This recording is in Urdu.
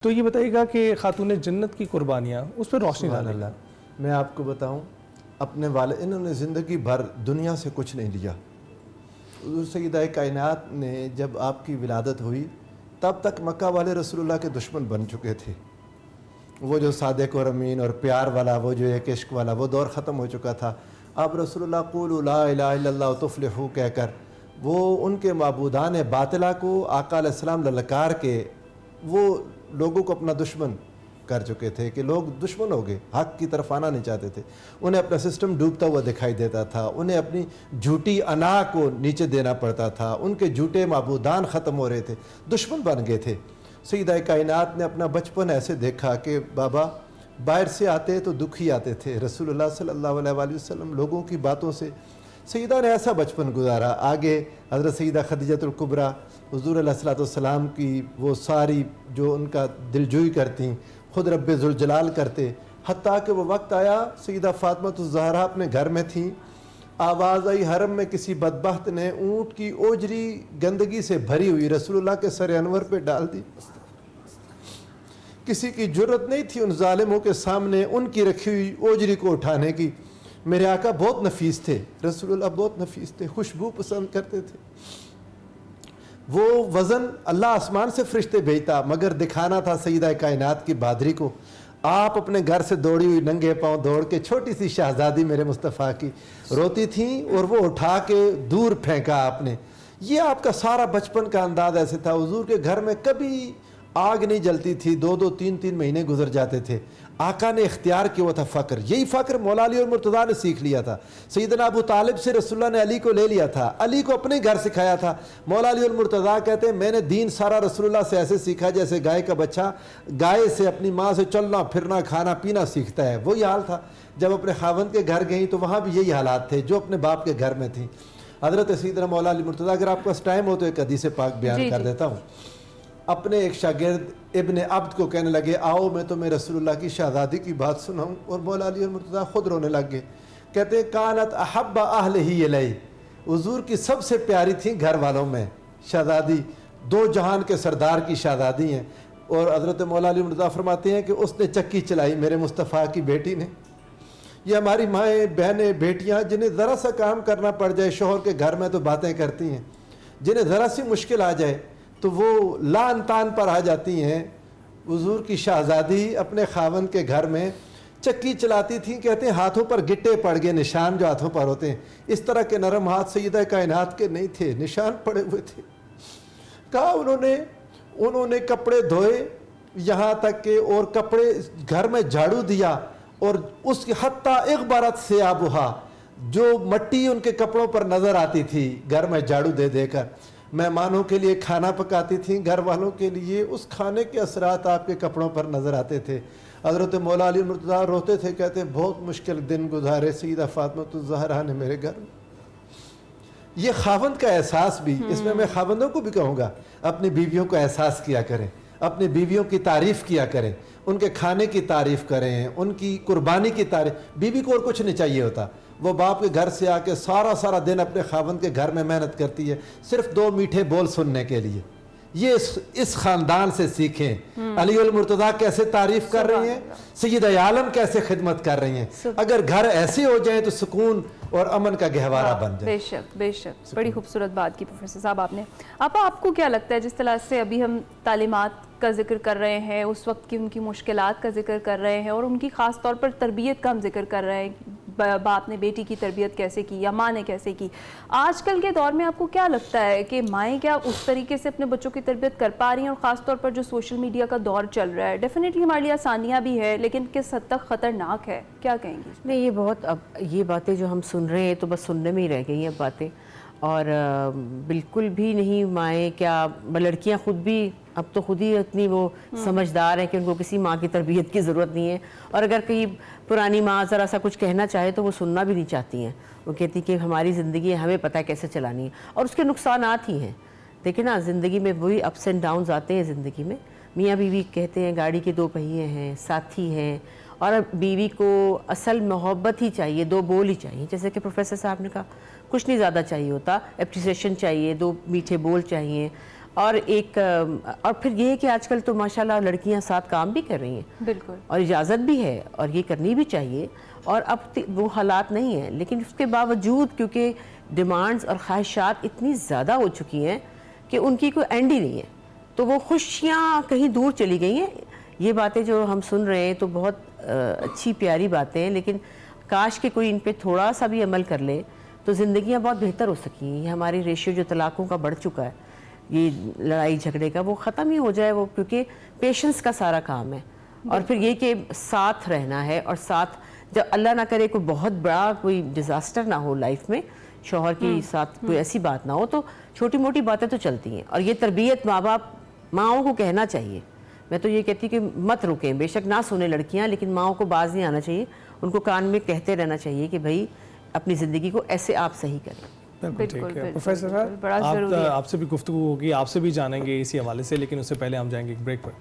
تو یہ بتائیے گا کہ خاتون جنت کی قربانیاں اس پر روشنی ڈالیں۔ اللہ میں آپ کو بتاؤں، اپنے والد انہوں نے زندگی بھر دنیا سے کچھ نہیں لیا۔ حضور سیدہ کائنات نے جب آپ کی ولادت ہوئی تب تک مکہ والے رسول اللہ کے دشمن بن چکے تھے۔ وہ جو صادق اور امین اور پیار والا، وہ جو ایک عشق والا، وہ دور ختم ہو چکا تھا۔ اب رسول اللہ قولوا لا الہ الا اللہ تفلحوا کہہ کر وہ ان کے معبودان باطلہ کو آقا علیہ السلام للکار کے وہ لوگوں کو اپنا دشمن کر چکے تھے کہ لوگ دشمن ہو گئے، حق کی طرف آنا نہیں چاہتے تھے۔ انہیں اپنا سسٹم ڈوبتا ہوا دکھائی دیتا تھا، انہیں اپنی جھوٹی انا کو نیچے دینا پڑتا تھا، ان کے جھوٹے معبودان ختم ہو رہے تھے، دشمن بن گئے تھے۔ سیدہ کائنات نے اپنا بچپن ایسے دیکھا کہ بابا باہر سے آتے تو دکھی آتے تھے، رسول اللہ صلی اللہ علیہ وآلہ وسلم لوگوں کی باتوں سے سیدہ نے ایسا بچپن گزارا۔ آگے حضرت سیدہ خدیجہ الکبریٰ حضور علیہ الصلوۃ والسلام کی وہ ساری جو ان کا دلجوئی کرتی، خود رب ذوالجلال کرتے، حتیٰ کہ وہ وقت آیا سیدہ فاطمہ الزہرا اپنے گھر میں تھیں، آواز آئی حرم میں کسی بدبخت نے اونٹ کی اوجری گندگی سے بھری ہوئی رسول اللہ کے سر انور پہ ڈال دی۔ کسی کی جرت نہیں تھی ان ظالموں کے سامنے ان کی رکھی ہوئی اوجری کو اٹھانے کی۔ میرے آقا بہت نفیس تھے، رسول اللہ بہت نفیس تھے، خوشبو پسند کرتے تھے۔ وہ وزن اللہ آسمان سے فرشتے بھیجتا مگر دکھانا تھا سیدہ کائنات کی بہادری کو۔ آپ اپنے گھر سے دوڑی ہوئی ننگے پاؤں دوڑ کے، چھوٹی سی شہزادی میرے مصطفیٰ کی روتی تھیں اور وہ اٹھا کے دور پھینکا آپ نے۔ یہ آپ کا سارا بچپن کا انداز ایسے تھا۔ حضور کے گھر میں کبھی آگ نہیں جلتی تھی، 2 3 مہینے گزر جاتے تھے۔ آقا نے اختیار کیا ہوا تھا فقر، یہی فقر مولا علی اور مرتضیٰ نے سیکھ لیا تھا۔ سیدنا ابو طالب سے رسول اللہ نے علی کو لے لیا تھا، علی کو اپنے گھر سکھایا تھا۔ مولا علی اور مرتضیٰ کہتے ہیں میں نے دین سارا رسول اللہ سے ایسے سیکھا جیسے گائے کا بچہ گائے سے اپنی ماں سے چلنا پھرنا کھانا پینا سیکھتا ہے۔ وہی حال تھا جب اپنے خاوند کے گھر گئیں تو وہاں بھی یہی حالات تھے جو اپنے باپ کے گھر میں تھیں۔ حضرت سیدنا مولا علی مرتضیٰ، اگر آپ کا ٹائم ہو تو ایک حدیث پاک بیان کر دیتا ہوں۔ اپنے ایک شاگرد ابن عبد کو کہنے لگے آؤ میں تمہیں رسول اللہ کی شہزادی کی بات سناؤں، اور مولا علی اور مرتضیٰ خود رونے لگ گئے۔ کہتے ہیں کانت احب اہلہ الیہ، حضور کی سب سے پیاری تھیں گھر والوں میں شہزادی، 2 جہان کے سردار کی شہزادی ہیں۔ اور حضرت مولا علی مرتضیٰ فرماتے ہیں کہ اس نے چکی چلائی میرے مصطفیٰ کی بیٹی نے۔ یہ ہماری مائیں بہنیں بیٹیاں جنہیں ذرا سا کام کرنا پڑ جائے شوہر کے گھر میں تو باتیں کرتی ہیں، جنہیں ذرا سی مشکل آ جائے تو وہ لان تان پر آ جاتی ہیں۔ حضور کی شہزادی اپنے خاوند کے گھر میں چکی چلاتی تھیں، کہتے ہیں ہاتھوں پر گٹے پڑ گئے، نشان جو ہاتھوں پر ہوتے ہیں اس طرح کے نرم ہاتھ سیدہ کائنات کے نہیں تھے، نشان پڑے ہوئے تھے۔ کہا انہوں نے کپڑے دھوئے یہاں تک کہ اور کپڑے گھر میں جھاڑو دیا، اور اس کی حتیٰ اغبرت ثیابھا، جو مٹی ان کے کپڑوں پر نظر آتی تھی گھر میں جھاڑو دے دے کر، مہمانوں کے لیے کھانا پکاتی تھیں گھر والوں کے لیے، اس کھانے کے اثرات آپ کے کپڑوں پر نظر آتے تھے۔ حضرت مولا علی مرتضیٰ روتے تھے، کہتے بہت مشکل دن گزارے سیدہ فاطمہ الزہرا نے میرے گھر میں۔ یہ خاوند کا احساس بھی، اس میں خاوندوں کو بھی کہوں گا اپنی بیویوں کو احساس کیا کریں، اپنی بیویوں کی تعریف کیا کریں، ان کے کھانے کی تعریف کریں، ان کی قربانی کی تعریف۔ بیوی کو اور کچھ نہیں چاہیے ہوتا، وہ باپ کے گھر سے آ کے سارا دن اپنے خاوند کے گھر میں محنت کرتی ہے صرف 2 میٹھے بول سننے کے لیے۔ یہ اس خاندان سے سیکھیں۔ علی المرتضیٰ کیسے تعریف کر رہی ہیں، سیدہ عالم کیسے خدمت کر رہی ہیں۔ اگر گھر ایسے ہو جائیں تو سکون اور امن کا گہوارہ بن جائے۔ بے شک بڑی خوبصورت بات کی پروفیسر صاحب آپ نے۔ آپ کو کیا لگتا ہے جس طرح سے ابھی ہم تعلیمات کا ذکر کر رہے ہیں، اس وقت کی ان کی مشکلات کا ذکر کر رہے ہیں، اور ان کی خاص طور پر تربیت کا ہم ذکر کر رہے ہیں، باپ نے بیٹی کی تربیت کیسے کی یا ماں نے کیسے کی، آج کل کے دور میں آپ کو کیا لگتا ہے کہ مائیں کیا اس طریقے سے اپنے بچوں کی تربیت کر پا رہی ہیں؟ اور خاص طور پر جو سوشل میڈیا کا دور چل رہا ہے، ڈیفینیٹلی ہمارے لیے آسانیاں بھی ہے لیکن کس حد تک خطرناک ہے، کیا کہیں گے؟ نہیں، یہ بہت، اب یہ باتیں جو ہم سن رہے ہیں تو بس سننے میں ہی رہ گئی ہیں باتیں، اور بالکل بھی نہیں مائیں کیا لڑکیاں خود بھی اب تو خود ہی اتنی وہ سمجھدار ہیں کہ ان کو کسی ماں کی تربیت کی ضرورت نہیں ہے، اور اگر کہیں پرانی ماں ذرا سا کچھ کہنا چاہے تو وہ سننا بھی نہیں چاہتی ہیں، وہ کہتی کہ ہماری زندگی ہے، ہمیں پتہ ہے کیسے چلانی ہے، اور اس کے نقصانات ہی ہیں۔ دیکھیں نا، زندگی میں وہی اپس اینڈ ڈاؤنز آتے ہیں زندگی میں۔ میاں بیوی کہتے ہیں گاڑی کے 2 پہیے ہیں، ساتھی ہیں، اور بیوی کو اصل محبت ہی چاہیے، 2 بول ہی چاہیے، جیسے کہ پروفیسر صاحب نے کہا کچھ نہیں زیادہ چاہیے ہوتا، اپریسیشن چاہیے، 2 میٹھے بول چاہیے، اور اور پھر یہ ہے کہ آج کل تو ماشاءاللہ لڑکیاں ساتھ کام بھی کر رہی ہیں بالکل، اور اجازت بھی ہے اور یہ کرنی بھی چاہیے، اور اب وہ حالات نہیں ہیں، لیکن اس کے باوجود کیونکہ ڈیمانڈز اور خواہشات اتنی زیادہ ہو چکی ہیں کہ ان کی کوئی اینڈ ہی نہیں ہے، تو وہ خوشیاں کہیں دور چلی گئی ہیں۔ یہ باتیں جو ہم سن رہے ہیں تو بہت اچھی پیاری باتیں ہیں، لیکن کاش کہ کوئی ان پہ تھوڑا سا بھی عمل کر لے تو زندگیاں بہت بہتر ہو سکیں۔ یہ ہماری ریشیو جو طلاقوں کا بڑھ چکا ہے، یہ لڑائی جھگڑے کا، وہ ختم ہی ہو جائے، وہ کیونکہ پیشنس کا سارا کام ہے، اور پھر یہ کہ ساتھ رہنا ہے، اور ساتھ جب اللہ نہ کرے کوئی بہت بڑا کوئی ڈیزاسٹر نہ ہو لائف میں، شوہر کی ساتھ کوئی ایسی بات نہ ہو، تو چھوٹی موٹی باتیں تو چلتی ہیں، اور یہ تربیت ماں باپ ماؤں کو کہنا چاہیے۔ میں تو یہ کہتی کہ مت رکیں، بے شک نہ سنیں لڑکیاں، لیکن ماؤں کو باز نہیں آنا چاہیے، ان کو کان میں کہتے رہنا چاہیے کہ بھائی اپنی زندگی کو ایسے آپ صحیح کریں۔ بالکل ٹھیک بالکل، ہے پروفیسر بالکل، بڑا ضروری ہے۔ صاحب، آپ سے بھی گفتگو ہوگی، آپ سے بھی جانیں گے اسی حوالے سے، لیکن اس سے پہلے ہم جائیں گے ایک بریک پر۔